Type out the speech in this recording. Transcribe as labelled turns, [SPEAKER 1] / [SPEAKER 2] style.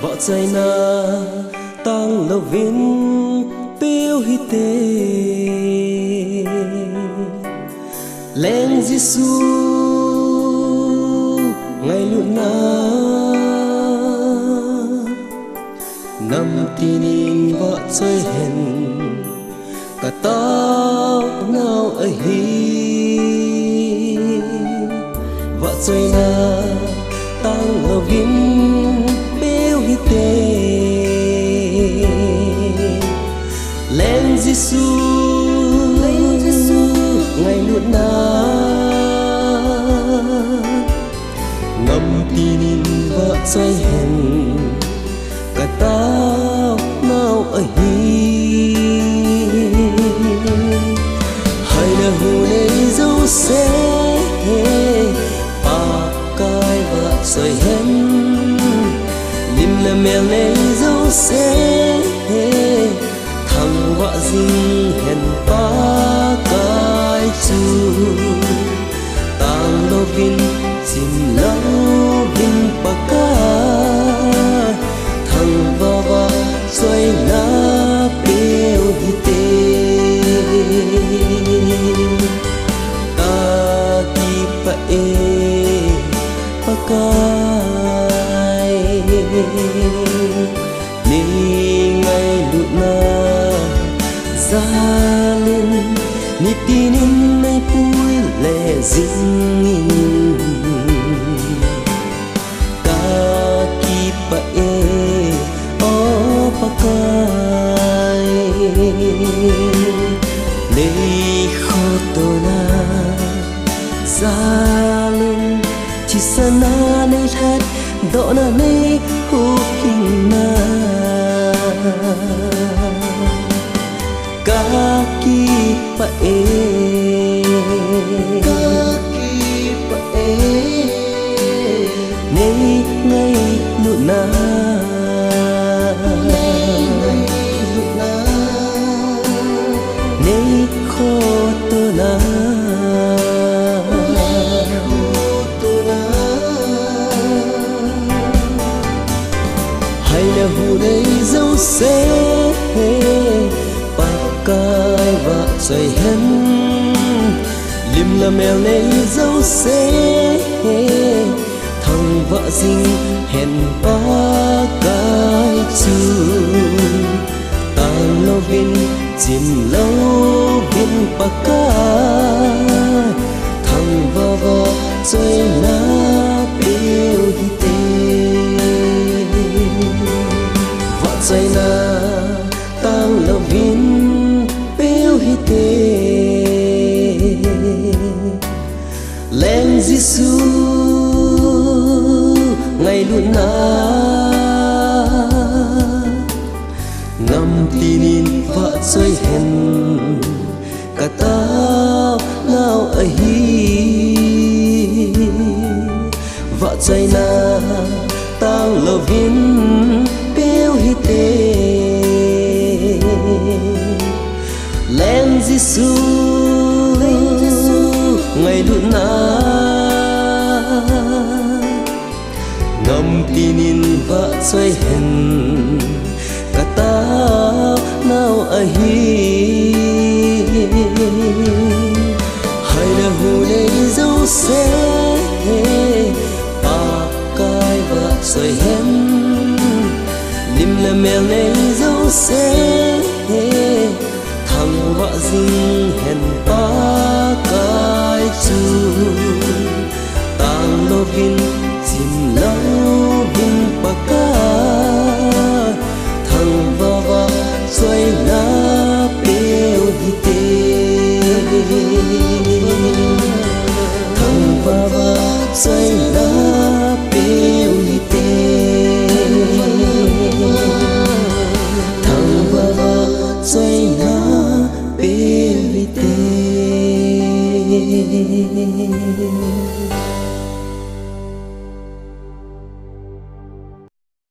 [SPEAKER 1] vợ trai na tăng lâu viên tiêu hi tê lên Giêsu ngày luôn na năm tin vợ trai hẹn cả tao nào ấy vợ trai na tăng lâu viên lên Giêsu ngày luôn na ngầm tin vợ trai hẹn cả tao nào ấy hay là hồ này dấu xe ba cái vợ trai hẹn lim là mèo này dấu xe thằng vợ dinh hẹn ba cái chú tàng đô vinh chìm lâu vinh ba cái thằng vợ xoay lá bêu đi tê ta đi ba ba cái đi ngay lụt na ra lên ni tinin nay pui lệ dinh ta ki pa o pa kai nei khoto na ra lên chỉ sana nei thắt độ na nei hu king na kaki pa nei ngay lụt na nei khó tô na hay là hồ đây dấu xe cái vợ xoay hẹn lim là mèo này dấu xe thằng vợ dinh hẹn ba cái chú tàn lâu viên chìm lâu viên ba cái thằng vợ xoay lá bêu đi tê vợ xoay na tang lâu viên lên Giêsu ngày luôn na ngầm tin vợ xoay hẹn cả tao nào ấy vợ xoay na tang lâu viên bêu hi tê lên Giêsu ngày luôn na ngầm tin vợ xoay hẹn cả tao nào ấy hay là hồ này dấu xe ba cái vợ xoay hẹn lim là mèo này dấu xe thằng vợ dinh hẹn ba cái chú tàng đô vinh chìm lâu vinh ba cái thằng vợ xoay lá bêu đi tê thằng vợ xoay lá bêu đi tê thằng vợ xoay lá bêu.